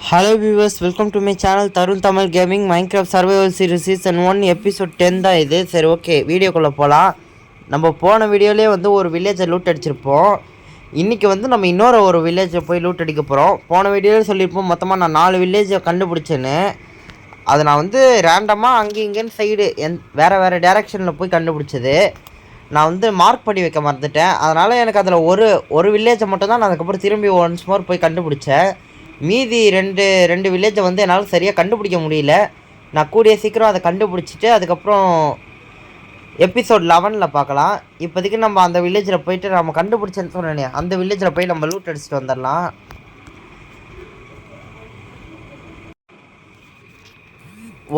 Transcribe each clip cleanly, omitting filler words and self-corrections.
Hello viewers, welcome to my channel Tarun Tamil gaming. Minecraft survival series season 1 episode 10 தான் இது. சரி, okay, வீடியோக்குள்ளே போகலாம். நம்ம போன வீடியோலேயே வந்து ஒரு வில்லேஜை லூட் அடிச்சிருப்போம். இன்றைக்கி வந்து நம்ம இன்னொரு வில்லேஜை போய் லூட் அடிக்க போகிறோம். போன வீடியோவில் சொல்லியிருப்போம் மொத்தமாக நான் 4 வில்லேஜை கண்டுபிடிச்சேன்னு. அதை நான் வந்து ரேண்டமாக அங்கே இங்கேன்னு சைடு வேறு டேரெக்ஷனில் போய் கண்டுபிடிச்சது. நான் வந்து மார்க் பண்ணி வைக்க மறந்துட்டேன். அதனால் எனக்கு அதில் ஒரு வில்லேஜை மட்டும் தான் நான் அதுக்கப்புறம் திரும்பி ஒன்ஸ் மோர் போய் கண்டுபிடிச்சேன். மீதி ரெண்டு வில்லேஜை வந்து என்னால் சரியாக கண்டுபிடிக்க முடியல. நான் கூடிய சீக்கிரம் அதை கண்டுபிடிச்சிட்டு அதுக்கப்புறம் எபிசோட் 11 பார்க்கலாம். இப்போதைக்கு நம்ம அந்த வில்லேஜில் போயிட்டு நம்ம கண்டுபிடிச்சேன்னு சொன்னேனே அந்த வில்லேஜில் போய் நம்ம லூட் அடிச்சுட்டு வந்துடலாம்.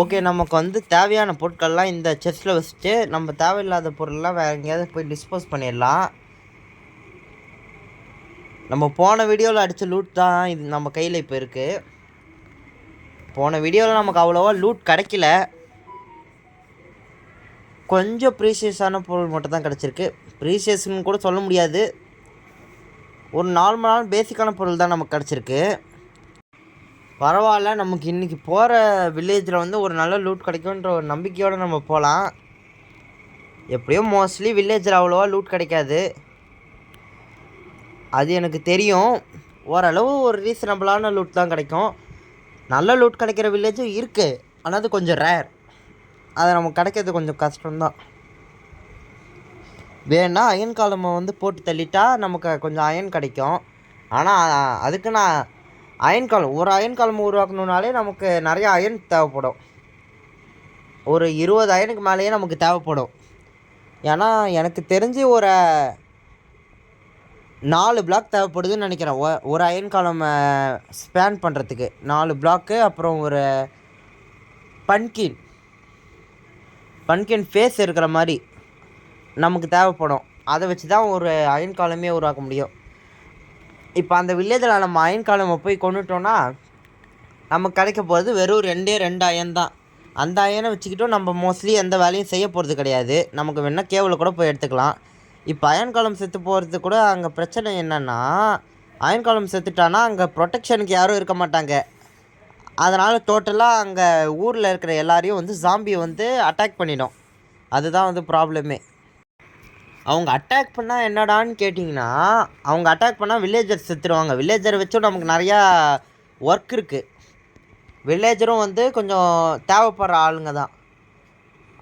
ஓகே, நமக்கு வந்து தேவையான பொருட்கள்லாம் இந்த செஸ்ட்டில் வச்சுட்டு நம்ம தேவையில்லாத பொருள்லாம் வேறு எங்கேயாவது போய் டிஸ்போஸ் பண்ணிடலாம். நம்ம போன வீடியோவில் அடித்த லூட் தான் இது நம்ம கையில் இப்போ இருக்குது. போன வீடியோவில் நமக்கு அவ்வளோவா லூட் கிடைக்கல. கொஞ்சம் ப்ரீஷியஸான பொருள் மட்டும் தான் கிடச்சிருக்கு. ப்ரீஷியஸ்ன்னு கூட சொல்ல முடியாது, ஒரு நார்மலான பேசிக்கான பொருள் தான் நமக்கு கிடச்சிருக்கு. பரவாயில்ல, நமக்கு இன்றைக்கி போகிற வில்லேஜில் வந்து ஒரு நல்ல லூட் கிடைக்குன்ற ஒரு நம்பிக்கையோடு நம்ம போகலாம். எப்படியோ மோஸ்ட்லி வில்லேஜில் அவ்வளோவா லூட் கிடைக்காது, அது எனக்கு தெரியும். ஓரளவு ஒரு ரீசனபிளான லூட் தான் கிடைக்கும். நல்ல லூட் கிடைக்கிற வில்லேஜும் இருக்குது, ஆனால் அது கொஞ்சம் ரேர். அது நமக்கு கிடைக்கிறது கொஞ்சம் கஷ்டம்தான். வேணா அயன் காலமை வந்து போட்டு தள்ளிட்டா நமக்கு கொஞ்சம் அயன் கிடைக்கும். ஆனால் அதுக்கு நான் ஒரு அயன் காலம் உருவாக்கணுன்னாலே நமக்கு நிறைய அயன் தேவைப்படும். ஒரு 20 அயனுக்கு மேலேயே நமக்கு தேவைப்படும். ஏன்னா எனக்கு தெரிஞ்சு ஒரு 4 பிளாக் தேவைப்படுதுன்னு நினைக்கிறேன். ஒரு அயன் காலம் ஸ்பேன் பண்ணுறதுக்கு 4 பிளாக்கு. அப்புறம் ஒரு பன்கின் ஃபேஸ் இருக்கிற மாதிரி நமக்கு தேவைப்படும். அதை வச்சு தான் ஒரு அயன் காலமே உருவாக்க முடியும். இப்போ அந்த வில்லேஜில் நம்ம அயன் காலமை போய் கொண்டுட்டோன்னா நமக்கு கிடைக்க போகிறது வெறும் 2 அயன் தான். அந்த அயனை வச்சுக்கிட்டும் நம்ம மோஸ்ட்லி எந்த வேலையும் செய்ய போகிறது கிடையாது. நமக்கு வேணால் கேவில் கூட போய் எடுத்துக்கலாம். இப்போ அயன் காலம் செத்து போகிறது கூட அங்கே பிரச்சனை என்னென்னா, அயன் காலம் செத்துட்டானா அங்கே ப்ரொடெக்ஷனுக்கு யாரும் இருக்க மாட்டாங்க. அதனால் டோட்டலாக அங்கே ஊரில் இருக்கிற எல்லாரையும் வந்து ஜாம்பியை வந்து அட்டாக் பண்ணிடும். அதுதான் வந்து ப்ராப்ளமே. அவங்க அட்டாக் பண்ணால் என்னடான்னு கேட்டிங்கன்னா, அவங்க அட்டாக் பண்ணால் வில்லேஜர் செத்துருவாங்க. வில்லேஜரை வச்சும் நமக்கு நிறையா ஒர்க் இருக்குது. வில்லேஜரும் வந்து கொஞ்சம் தேவைப்படுற ஆளுங்க தான்.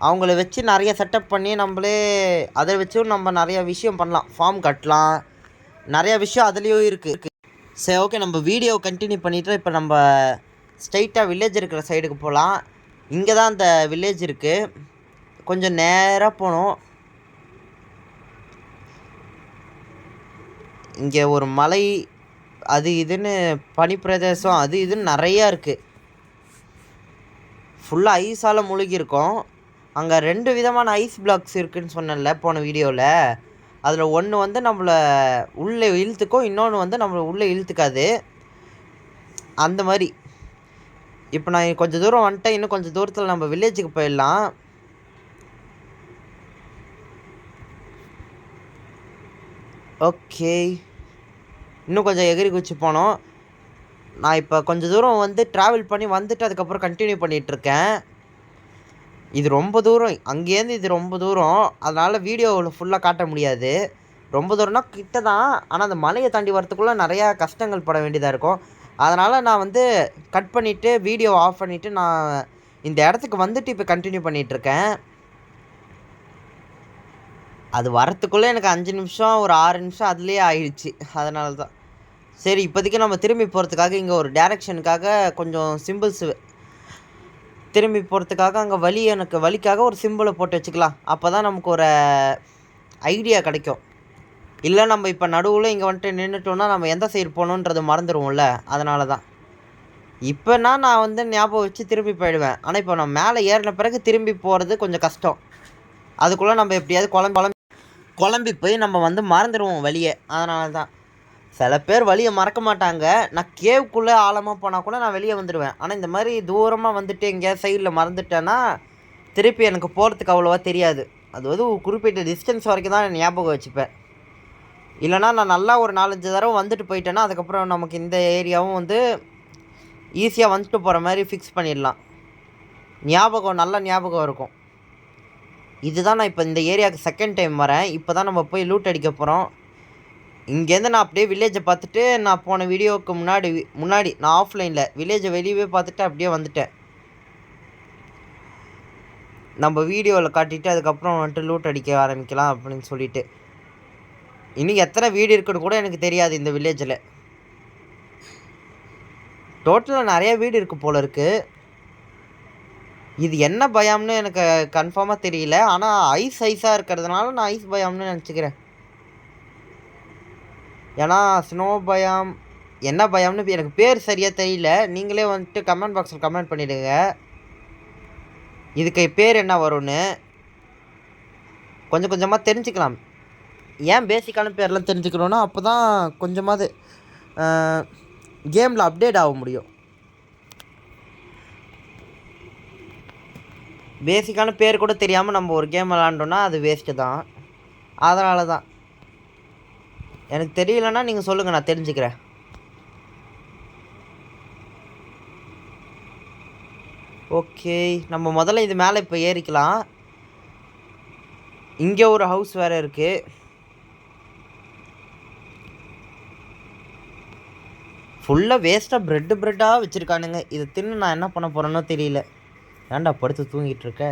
அவங்கள வச்சு நிறைய செட்டப் பண்ணி நம்மளே அதை வச்சும் நம்ம நிறைய விஷயம் பண்ணலாம். ஃபார்ம் கட்டலாம், நிறையா விஷயம் அதுலேயும் இருக்குது. சரி, ஓகே, நம்ம வீடியோ கண்டினியூ பண்ணிவிட்டு இப்போ நம்ம ஸ்ட்ரைட்டாக வில்லேஜ் இருக்கிற சைடுக்கு போகலாம். இங்கே தான் அந்த வில்லேஜ் இருக்குது. கொஞ்சம் நேராக போகணும். இங்கே ஒரு மலை, அது இதுன்னு பனிப்பிரதேசம், அது இதுன்னு நிறையா இருக்குது. ஃபுல்லாக ஐஸால் முழுகியிருக்கோம். அங்கே 2 விதமான ஐஸ் பிளாக்ஸ் இருக்குதுன்னு சொன்னேன்ல போன வீடியோவில். அதில் ஒன்று வந்து நம்மளை உள்ளே இழுத்துக்கும், இன்னொன்று வந்து நம்மளை உள்ளே இழுத்துக்காது. அந்த மாதிரி இப்போ நான் கொஞ்சம் தூரம் வந்துட்டேன். இன்னும் கொஞ்சம் தூரத்தில் நம்ம வில்லேஜுக்கு போயிடலாம். ஓகே, இன்னும் கொஞ்சம் எகிரி குச்சி போனோம். நான் இப்போ கொஞ்சம் தூரம் வந்து ட்ராவல் பண்ணி வந்துட்டு அதுக்கப்புறம் கண்டினியூ பண்ணிகிட்ருக்கேன். இது ரொம்ப தூரம், அங்கேருந்து இது ரொம்ப தூரம். அதனால் வீடியோவில் ஃபுல்லாக காட்ட முடியாது. ரொம்ப தூரம்னா கிட்ட தான், ஆனால் அந்த மலையை தாண்டி வரத்துக்குள்ளே நிறையா கஷ்டங்கள் பட வேண்டியதாக இருக்கும். அதனால் நான் வந்து கட் பண்ணிவிட்டு வீடியோ ஆஃப் பண்ணிவிட்டு நான் இந்த இடத்துக்கு வந்துட்டு இப்போ கண்டினியூ பண்ணிகிட்ருக்கேன். அது வரத்துக்குள்ளே எனக்கு 5 நிமிஷம் ஒரு 6 நிமிஷம் அதுலேயே ஆயிடுச்சு. அதனால தான் சரி, இப்போதைக்கு நம்ம திரும்பி போகிறதுக்காக இங்கே ஒரு டேரெக்ஷனுக்காக கொஞ்சம் சிம்பிள்ஸு திரும்பி போகிறதுக்காக அங்கே வழிக்காக ஒரு சிம்பிளை போட்டு வச்சுக்கலாம். அப்போ தான் நமக்கு ஒரு ஐடியா கிடைக்கும். இல்லை நம்ம இப்போ நடுவில் இங்கே வந்துட்டு நின்றுட்டோன்னா நம்ம எந்த சைடு போகணுன்றது மறந்துடுவோம்ல. அதனால தான் இப்போனா நான் வந்து ஞாபகம் வச்சு திரும்பி போயிடுவேன். ஆனால் இப்போ நான் மேலே ஏறின பிறகு திரும்பி போகிறது கொஞ்சம் கஷ்டம். அதுக்குள்ளே நம்ம எப்படியாவது குழம்பி போய் நம்ம வந்து மறந்துடுவோம் வழியை. அதனால தான் சில பேர் வழியை மறக்க மாட்டாங்க. நான் கேவுக்குள்ளே ஆழமாக போனால் கூட நான் வெளியே வந்துடுவேன். ஆனால் இந்த மாதிரி தூரமாக வந்துட்டு எங்கேயாவது சைடில் மறந்துட்டேன்னா திருப்பி எனக்கு போகிறதுக்கு அவ்வளோவா தெரியாது. அது வந்து குறிப்பிட்ட டிஸ்டன்ஸ் வரைக்கும் தான் ஞாபகம் வச்சுப்பேன். இல்லைனா நான் நல்லா ஒரு 4-5 தடவை வந்துட்டு போயிட்டேன்னா அதுக்கப்புறம் நமக்கு இந்த ஏரியாவும் வந்து ஈஸியாக வந்துட்டு போகிற மாதிரி ஃபிக்ஸ் பண்ணிடலாம். ஞாபகம், நல்ல ஞாபகம் இருக்கும். இதுதான் நான் இப்போ இந்த ஏரியாவுக்கு செகண்ட் டைம் வரேன். இப்போ தான் நம்ம போய் லூட் அடிக்க போகிறோம். இங்கேருந்து நான் அப்படியே வில்லேஜை பார்த்துட்டு, நான் போன வீடியோவுக்கு முன்னாடி நான் ஆஃப்லைனில் வில்லேஜை வெளியவே பார்த்துட்டு அப்படியே வந்துட்டேன். நம்ம வீடியோவில் காட்டிட்டு அதுக்கப்புறம் வந்துட்டு லூட் அடிக்க ஆரம்பிக்கலாம் அப்படின்னு சொல்லிட்டு. இன்னும் எத்தனை வீடு இருக்குன்னு கூட எனக்கு தெரியாது இந்த வில்லேஜில். டோட்டலாக நிறைய வீடு இருக்குது போல இருக்குது. இது என்ன பயம்னு எனக்கு கன்ஃபார்மாக தெரியல. ஆனால் ஐஸாக இருக்கிறதுனால நான் ஐஸ் பயம்னு நினச்சிக்கிறேன். ஏன்னா ஸ்னோ பயம் என்ன பயம்னு எனக்கு பேர் சரியாக தெரியல. நீங்களே வந்துட்டு கமெண்ட் பாக்ஸில் கமெண்ட் பண்ணிவிடுங்க இதுக்கு பேர் என்ன வரும்னு. கொஞ்சம் கொஞ்சமாக தெரிஞ்சுக்கலாம். ஏன் பேசிக்கான பேர்லாம் தெரிஞ்சுக்கணுன்னா அப்போ தான் கொஞ்சமாவது கேமில் அப்டேட் ஆக முடியும். பேசிக்கான பேர் கூட தெரியாமல் நம்ம ஒரு கேம் விளாண்டோன்னா அது வேஸ்ட்டு தான். அதனால தான் எனக்கு தெரியலன்னா நீங்கள் சொல்லுங்கள், நான் தெரிஞ்சுக்கிறேன். ஓகே, நம்ம முதல்ல இது மேலே இப்போ ஏறிக்கலாம். இங்கே ஒரு ஹவுஸ் வேறு இருக்குது. ஃபுல்லாக வேஸ்ட்டாக ப்ரெட்டாக வச்சுருக்கானுங்க. இதை தின்னு நான் என்ன பண்ண போகிறேன்னோ தெரியல. ஏன்டா படுத்து தூங்கிட்டு இருக்க?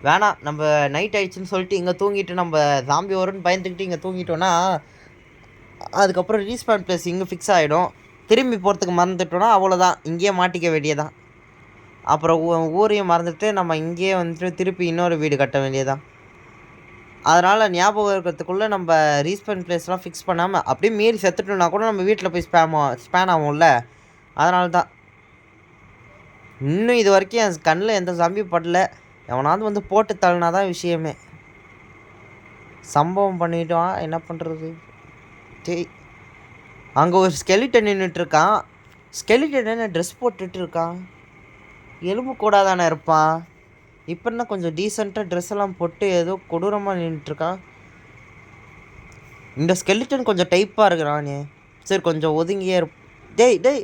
வேணாம், நம்ம நைட் ஆயிடுச்சுன்னு சொல்லிட்டு இங்கே தூங்கிட்டு நம்ம ஜாம்பி வரும்னு பயந்துக்கிட்டு இங்கே தூங்கிட்டோன்னா அதுக்கப்புறம் ரீஸ்பான் பிளேஸ் இங்கே ஃபிக்ஸ் ஆகிடும். திரும்பி போகிறதுக்கு மறந்துட்டோன்னா அவ்வளோதான், இங்கேயே மாட்டிக்க வேண்டியதான். அப்புறம் ஊரையும் மறந்துட்டு நம்ம இங்கேயே வந்துட்டு திருப்பி இன்னொரு வீடு கட்ட வேண்டியதான். அதனால் ஞாபகம் இருக்கிறதுக்குள்ளே நம்ம ரீஸ்பான் பிளேஸ்லாம் ஃபிக்ஸ் பண்ணாமல் அப்படியே மீறி செத்துட்டோம்னா கூட நம்ம வீட்டில் போய் ஸ்பேன் ஆகும்ல. அதனால தான் இன்னும் இது வரைக்கும் என் கண்ணில் எந்த ஜாம்பியும் படல. எவனாவது வந்து போட்டு தள்ளினா தான் விஷயமே. சம்பவம் பண்ணிட்டோம், என்ன பண்ணுறது? சரி, அங்கே ஒரு ஸ்கெலிட்டன் நின்றுட்டுருக்கான். ஸ்கெலிட்டன் என்ன ட்ரெஸ் போட்டுட்டு இருக்கான்? எலும்பு கூட தானே இருப்பான். இப்போ என்ன கொஞ்சம் டீசெண்டாக ட்ரெஸ் எல்லாம் போட்டு ஏதோ கொடூரமாக நின்றுட்டுருக்கான். இந்த ஸ்கெலிட்டன் கொஞ்சம் டைப்பாக இருக்கிறானே. சரி, கொஞ்சம் ஒதுங்கியே டேய் டேய்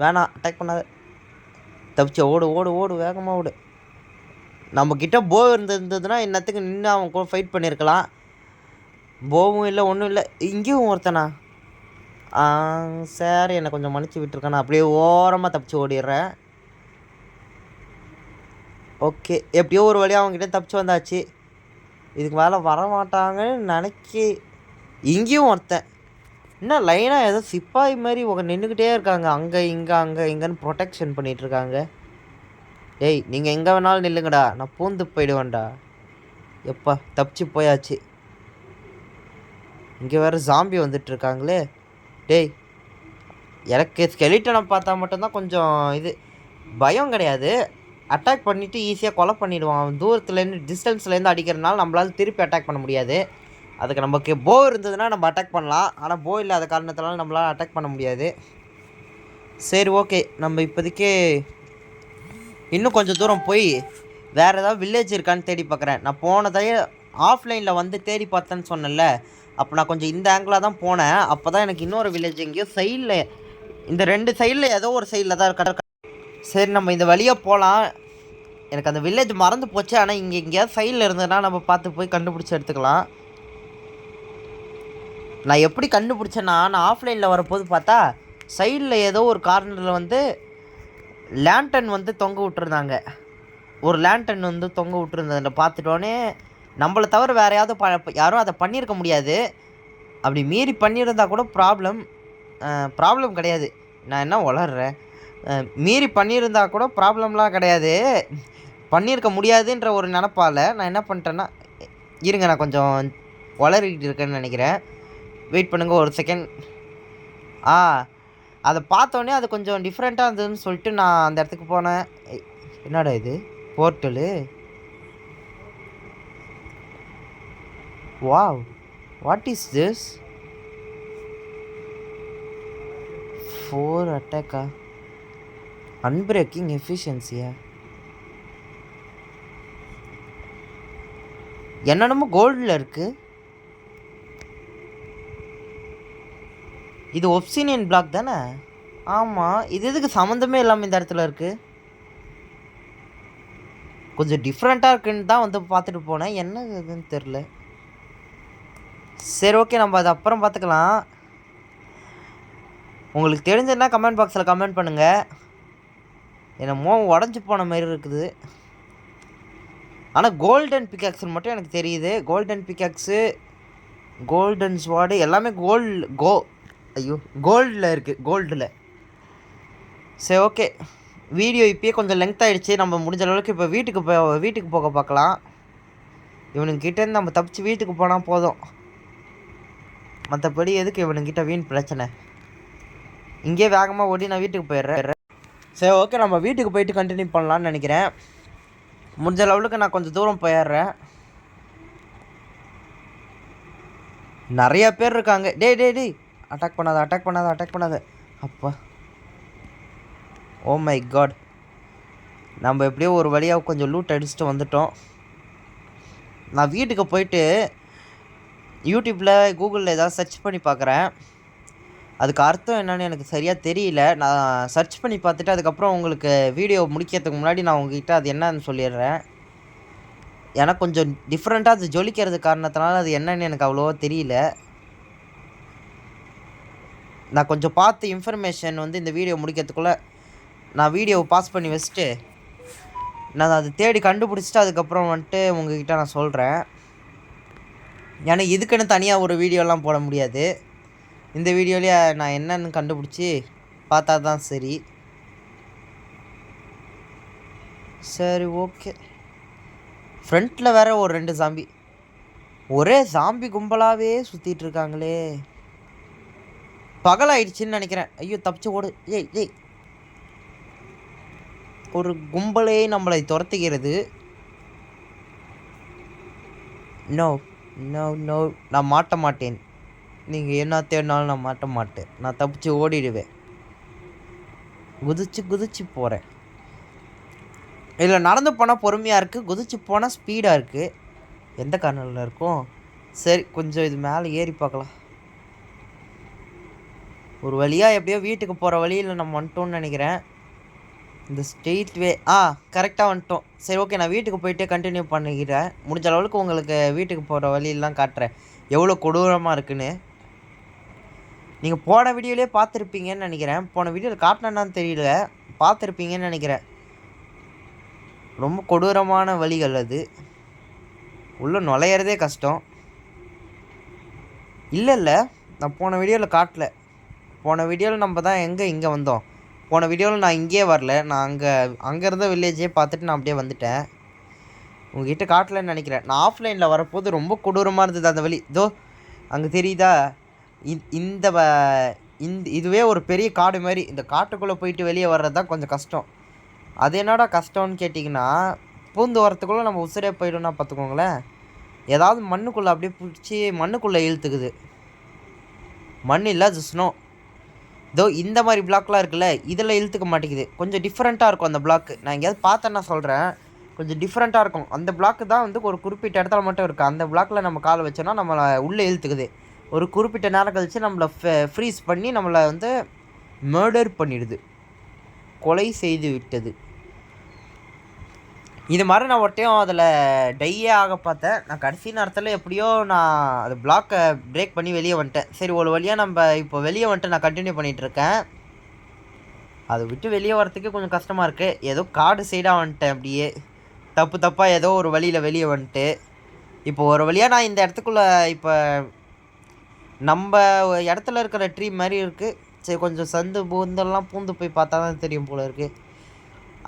வேணாம், அட்டாக் பண்ணாத. தப்பிச்சு ஓடு ஓடு ஓடு, வேகமாக ஓடு. நம்மக்கிட்ட போ இருந்ததுன்னா இன்னத்துக்கு நின்று அவன் கூட ஃபைட் பண்ணியிருக்கலாம். போவும் இல்லை, ஒன்றும் இல்லை. இங்கேயும் ஒருத்தனா? சார், என்னை கொஞ்சம் மன்னிச்சு விட்டுருக்கானா. அப்படியே ஓரமாக தப்பிச்சு ஓடிடுறேன். ஓகே, எப்படியோ ஒரு வழியாக அவங்ககிட்ட தப்பிச்சு வந்தாச்சு. இதுக்கு மேலே வரமாட்டாங்கன்னு நினைக்கி. இங்கேயும் ஒருத்தன் இன்னும் லைனாக ஏதோ சிப்பாய் மாதிரி நின்றுக்கிட்டே இருக்காங்க. அங்கே இங்கேன்னு ப்ரொடெக்ஷன் பண்ணிகிட்ருக்காங்க. டேய், நீங்கள் எங்கே வேணாலும் நில்லுங்கடா, நான் பூந்து போயிடுவேன்டா. எப்பா தப்பிச்சு போயாச்சு. இங்கே வேறு ஜாம்பி வந்துட்டுருக்காங்களே. டேய், எனக்கு ஸ்கெலிட்டனை பார்த்தா மட்டும்தான் கொஞ்சம் இது பயம் கிடையாது. அட்டாக் பண்ணிவிட்டு ஈஸியாக கொலை பண்ணிவிடுவான். தூரத்துலேருந்து டிஸ்டன்ஸ்லேருந்து அடிக்கிறதுனால நம்மளால் திருப்பி அட்டாக் பண்ண முடியாது. அதுக்கு நமக்கு போ இருந்ததுன்னா நம்ம அட்டாக் பண்ணலாம். ஆனால் போ இல்லாத காரணத்தினால நம்மளால் அட்டாக் பண்ண முடியாது. சரி, ஓகே, நம்ம இப்போதைக்கு இன்னும் கொஞ்சம் தூரம் போய் வேறு ஏதாவது வில்லேஜ் இருக்கான்னு தேடி பார்க்குறேன். நான் போனதையே ஆஃப்லைனில் வந்து தேடி பார்த்தேன்னு சொன்னேன்ல, அப்போ நான் கொஞ்சம் இந்த ஆங்கிளாக தான் போனேன். அப்போ தான் எனக்கு இன்னொரு வில்லேஜ் எங்கேயோ சைடில், இந்த 2 சைடில் ஏதோ ஒரு சைடில் தான் இருக்க. சரி, நம்ம இந்த வழியாக போகலாம். எனக்கு அந்த வில்லேஜ் மறந்து போச்சு. ஆனால் இங்கே எங்கேயாவது சைடில் இருந்ததுன்னா நம்ம பார்த்து போய் கண்டுபிடிச்சி எடுத்துக்கலாம். நான் எப்படி கண்டுபிடிச்சேன்னா, நான் ஆஃப்லைனில் வரப்போது பார்த்தா சைடில் ஏதோ ஒரு கார்னரில் வந்து லேண்டன் வந்து தொங்க விட்டுருந்தாங்க. ஒரு லேண்டன் வந்து தொங்க விட்டுருந்ததை பார்த்துட்டோன்னே நம்மளை தவிர வேறு யாரும் அதை பண்ணியிருக்க முடியாது. அப்படி மீறி பண்ணியிருந்தால் கூட ப்ராப்ளம் கிடையாது. நான் என்ன வளர்றேன், மீறி பண்ணியிருந்தால் கூட ப்ராப்ளம்லாம் கிடையாது. பண்ணியிருக்க முடியாதுன்ற ஒரு நினப்பால் நான் என்ன பண்ணிட்டேன்னா, இருங்க, நான் கொஞ்சம் வளரிக்கிட்டு இருக்கேன்னு நினைக்கிறேன். வெயிட் பண்ணுங்கள் ஒரு செகண்ட். அதை பார்த்தோன்னே அது கொஞ்சம் டிஃப்ரெண்ட்டாக இருந்ததுன்னு சொல்லிட்டு நான் அந்த இடத்துக்கு போனேன். என்னடா இது portal? Wow, what is this? 4 அட்டாக்கா? அன்பிரேக்கிங் எஃபிஷியன்சியா? என்னென்னமோ கோல்டில் இருக்குது. இது ஒப்சினியன் பிளாக் தானே? ஆமாம், இது எதுக்கு சம்மந்தமே இல்லாமல் இந்த இடத்துல இருக்குது? கொஞ்சம் டிஃப்ரெண்ட்டாக இருக்குன்னு தான் வந்து பார்த்துட்டு போனேன். என்ன இதுன்னு தெரில. சரி, ஓகே, நம்ம அது அப்புறம் பார்த்துக்கலாம். உங்களுக்கு தெரிஞ்சதுன்னா கமெண்ட் பாக்ஸில் கமெண்ட் பண்ணுங்கள். என்னமோ உடஞ்சி போன மாதிரி இருக்குது. ஆனால் கோல்டன் பிக்காக்ஸ்னு மட்டும் எனக்கு தெரியுது. கோல்டன் பிக்காக்ஸு, கோல்டன் ஸ்வாடு எல்லாமே கோல்டில் இருக்குது. கோல்டில். சரி, ஓகே. வீடியோ இப்போயே கொஞ்சம் லென்த் ஆகிடுச்சு. நம்ம முடிஞ்ச அளவுக்கு இப்போ வீட்டுக்கு போக பார்க்கலாம். இவனுங்கிட்டேருந்து நம்ம தப்பிச்சு வீட்டுக்கு போனால் போதும். மற்றபடி எதுக்கு இவனுங்கிட்ட வீண் பிரச்சனை? இங்கே வேகமாக ஓடி நான் வீட்டுக்கு போயிடுறேன். சரி, ஓகே, நம்ம வீட்டுக்கு போயிட்டு கண்டினியூ பண்ணலான்னு நினைக்கிறேன். முடிஞ்ச லெவலுக்கு நான் கொஞ்சம் தூரம் போயிடுறேன். நிறையா பேர் இருக்காங்க. டேய் அட்டாக் பண்ணாத. அப்பா, ஓ மை காட். நம்ம எப்படியோ ஒரு வழியாக கொஞ்சம் லூட் அடிச்சுட்டு வந்துட்டோம். நான் வீட்டுக்கு போயிட்டு யூடியூப்பில் கூகுளில் ஏதாவது சர்ச் பண்ணி பார்க்குறேன். அதுக்கு அர்த்தம் என்னன்னு எனக்கு சரியாக தெரியல. நான் சர்ச் பண்ணி பார்த்துட்டு அதுக்கப்புறம் உங்களுக்கு வீடியோ முடிக்கிறதுக்கு முன்னாடி நான் உங்ககிட்ட அது என்னன்னு சொல்லிடுறேன். ஏன்னா கொஞ்சம் டிஃப்ரெண்ட்டாக அது ஜொலிக்கிறது காரணத்தினால அது என்னன்னு எனக்கு அவ்வளோவா தெரியல. நான் கொஞ்சம் பார்த்து இன்ஃபர்மேஷன் வந்து இந்த வீடியோ முடிக்கிறதுக்குள்ளே நான் வீடியோவை பாஸ் பண்ணி வச்சுட்டு நான் அதை தேடி கண்டுபிடிச்சிட்டு அதுக்கப்புறம் வந்துட்டு உங்ககிட்ட நான் சொல்கிறேன். ஏன்னா இதுக்குன்னு தனியாக ஒரு வீடியோலாம் போட முடியாது. இந்த வீடியோலேயே நான் என்னன்னு கண்டுபிடிச்சி பார்த்தா தான் சரி. சரி, ஓகே. ஃப்ரண்ட்டில் வேறு ஒரு 2 ஜாம்பி, ஒரே ஜாம்பி கும்பலாகவே சுற்றிட்டு இருக்காங்களே. பகலாயிடுச்சின்னு நினைக்கிறேன். ஐயோ, தப்பிச்சு ஓடு. ஏய், ஒரு கும்பலே நம்மளை துரத்துகிறது. நோ, நான் மாட்ட மாட்டேன். நீங்கள் என்ன தேடினாலும் நான் மாட்ட மாட்டேன். நான் தப்பிச்சு ஓடிடுவேன். குதிச்சு போகிறேன். இதில் நடந்து போனால் பொறுமையாக இருக்குது, குதிச்சு போனால் ஸ்பீடாக இருக்குது. எந்த காரணத்தில் இருக்கும்? சரி, கொஞ்சம் இது மேலே ஏறி பார்க்கலாம். ஒரு வழியாக எப்படியோ வீட்டுக்கு போகிற வழியில் நம்ம வந்துட்டோம்னு நினைக்கிறேன். இந்த ஸ்ட்ரெயிட் வே கரெக்டாக வந்துட்டோம். சரி, ஓகே, நான் வீட்டுக்கு போயிட்டே கண்டினியூ பண்ணிக்கிறேன். முடிஞ்ச அளவுக்கு உங்களுக்கு வீட்டுக்கு போகிற வழியெல்லாம் காட்டுறேன் எவ்வளோ கொடூரமாக இருக்குன்னு. நீங்கள் போன வீடியோலேயே பார்த்துருப்பீங்கன்னு நினைக்கிறேன். போன வீடியோவில் காட்டினேன்னு தெரியல, பார்த்துருப்பீங்கன்னு நினைக்கிறேன். ரொம்ப கொடூரமான வழிகள் அது. உள்ளே நுழையிறதே கஷ்டம். இல்லை, நான் போன வீடியோவில் காட்டல. போன வீடியோவில் நம்ம தான் இங்கே வந்தோம். போன வீடியோவில் நான் இங்கேயே வரல. நான் அங்கே இருந்த வில்லேஜே பார்த்துட்டு நான் அப்படியே வந்துட்டேன். உங்ககிட்ட காட்டலன்னு நினைக்கிறேன். நான் ஆஃப்லைனில் வரப்போது ரொம்ப கொடூரமாக இருந்தது அந்த வழி. இதோ அங்கே தெரியுதா? இதுவே ஒரு பெரிய காடு மாதிரி. இந்த காட்டுக்குள்ளே போயிட்டு வெளியே வர்றது தான் கொஞ்சம் கஷ்டம். அது என்னடா கஷ்டம்னு கேட்டிங்கன்னா, பூந்து வரத்துக்குள்ளே நம்ம உசுரே போய்டும்னா பார்த்துக்கோங்களேன். ஏதாவது மண்ணுக்குள்ளே அப்படியே பிடிச்சி மண்ணுக்குள்ளே இழுத்துக்குது. மண் இல்லை, அது ஸ்னோ. இதோ இந்த மாதிரி பிளாக்லாம் இருக்குல்ல, இதில் இழுத்துக்க மாட்டேங்குது. கொஞ்சம் டிஃப்ரெண்ட்டாக இருக்கும் அந்த பிளாக்கு. நான் எங்கேயாவது பார்த்தேன்னா சொல்கிறேன், கொஞ்சம் டிஃப்ரெண்ட்டாக இருக்கும். அந்த பிளாக்கு தான் வந்து ஒரு குறிப்பிட்ட இடத்துல மட்டும் இருக்குது. அந்த பிளாக்கில் நம்ம காலை வச்சோன்னா நம்மளை உள்ளே இழுத்துக்குது. ஒரு குறிப்பிட்ட நேரம் கழித்து நம்மளை ஃப்ரீஸ் பண்ணி நம்மளை வந்து மர்டர் பண்ணிடுது, கொலை செய்து விட்டது. இது மாதிரி நான் ஒட்டையும் அதில் டையே ஆக பார்த்தேன். நான் கடைசி நேரத்தில் எப்படியோ நான் அது பிளாக்கை பிரேக் பண்ணி வெளியே வந்துட்டேன். சரி, ஒரு வழியாக நம்ம இப்போ வெளியே வந்துட்டு நான் கண்டினியூ பண்ணிகிட்ருக்கேன். அதை விட்டு வெளியே வரத்துக்கு கொஞ்சம் கஷ்டமாக இருக்குது. ஏதோ காடு சைடாக வந்துட்டேன். அப்படியே தப்பாக ஏதோ ஒரு வழியில் வெளியே வந்துட்டு இப்போ ஒரு வழியாக நான் இந்த இடத்துக்குள்ளே இப்போ நம்ம இடத்துல இருக்கிற ட்ரீ மாதிரி இருக்குது. சரி, கொஞ்சம் சந்து பூந்தெல்லாம் பூந்து போய் பார்த்தா தான் தெரியும் போல் இருக்குது.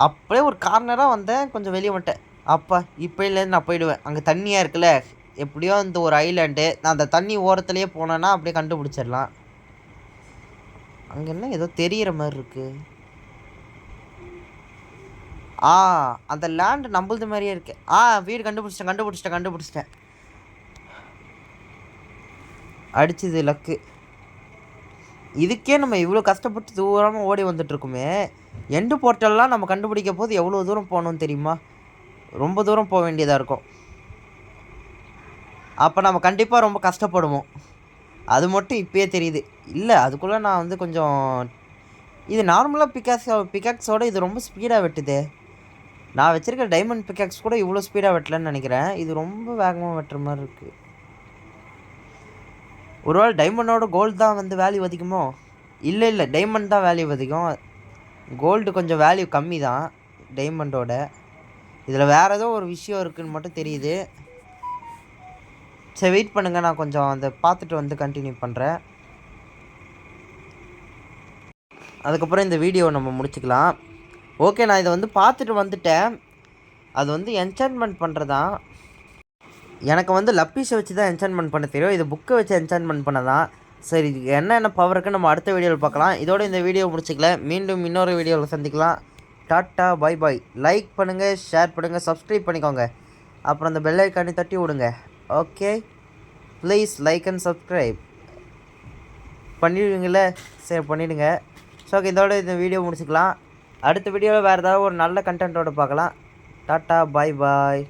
அப்படியே ஒரு கார்னராக வந்தேன், கொஞ்சம் வெளியே வந்துட்டேன். அப்பா, இப்போலேருந்து நான் போயிடுவேன். அங்கே தண்ணியாக இருக்குல்ல, எப்படியோ இந்த ஒரு ஐலாண்டு, நான் அந்த தண்ணி ஓரத்துலேயே போனேன்னா அப்படியே கண்டுபிடிச்சிடலாம். அங்கே என்ன ஏதோ தெரிகிற மாதிரி இருக்குது. அந்த லேண்டு நம்புறது மாதிரியே இருக்கு. வீடு கண்டுபிடிச்சிட்டேன். அடிச்சது லக்கு. இதுக்கே நம்ம இவ்வளோ கஷ்டப்பட்டு தூரமாக ஓடி வந்துட்டுருக்குமே. எண்டு போர்ட்டல்லாம் நம்ம கண்டுபிடிக்க போது எவ்வளோ தூரம் போகணும்னு தெரியுமா? ரொம்ப தூரம் போக வேண்டியதாக இருக்கும். அப்போ நம்ம கண்டிப்பாக ரொம்ப கஷ்டப்படுவோம். அது மட்டும் இப்போயே தெரியுது. இல்லை, அதுக்குள்ளே நான் வந்து கொஞ்சம் இது நார்மலாக பிக்காக்ஸோட இது ரொம்ப ஸ்பீடாக வெட்டுது. நான் வச்சுருக்க டைமண்ட் பிக்காக்ஸ் கூட இவ்வளோ ஸ்பீடாக வெட்டலன்னு நினைக்கிறேன். இது ரொம்ப வேகமாக வெட்டுற மாதிரி இருக்குது. ஒருவேளை டைமண்டோட கோல்டு தான் வந்து வேல்யூ அதிகமோ? இல்லை டைமண்ட் தான் வேல்யூ அதிகம். கோல்டு கொஞ்சம் வேல்யூ கம்மி தான் டைமண்டோட. இதில் வேறு ஏதோ ஒரு விஷயம் இருக்குதுன்னு மட்டும் தெரியுது. சரி வெயிட் பண்ணுங்கள், நான் கொஞ்சம் அதை பார்த்துட்டு வந்து கண்டினியூ பண்ணுறேன். அதுக்கப்புறம் இந்த வீடியோ நம்ம முடிச்சுக்கலாம். ஓகே, நான் இதை வந்து பார்த்துட்டு வந்துட்டேன். அது வந்து என்சான்மெண்ட் பண்ணுறதான். எனக்கு வந்து லப்பீஸை வச்சு தான் என்சான்மெண்ட் பண்ண தெரியும். இது புக்கை வச்சு என்சான்மெண்ட் பண்ணதான். சரி, இது என்னென்ன பவர் இருக்குன்னு நம்ம அடுத்த வீடியோவில் பார்க்கலாம். இதோட இந்த வீடியோ முடிச்சுக்கல. மீண்டும் இன்னொரு வீடியோவில் சந்திக்கலாம். Tata bye bye. லைக் பண்ணுங்கள், ஷேர் பண்ணுங்கள், சப்ஸ்கிரைப் பண்ணிக்கோங்க. அப்புறம் அந்த பெல் ஐக்கானே தட்டி விடுங்க. Okay, please like and subscribe பண்ணிடுவீங்களே? சரி பண்ணிவிடுங்க. ஸோ ஓகே, இதோட இந்த வீடியோ முடிச்சுக்கலாம். அடுத்த வீடியோவில் வேறு ஏதாவது ஒரு நல்ல கண்டென்ட்டோடு பார்க்கலாம். டாட்டா பை பாய்.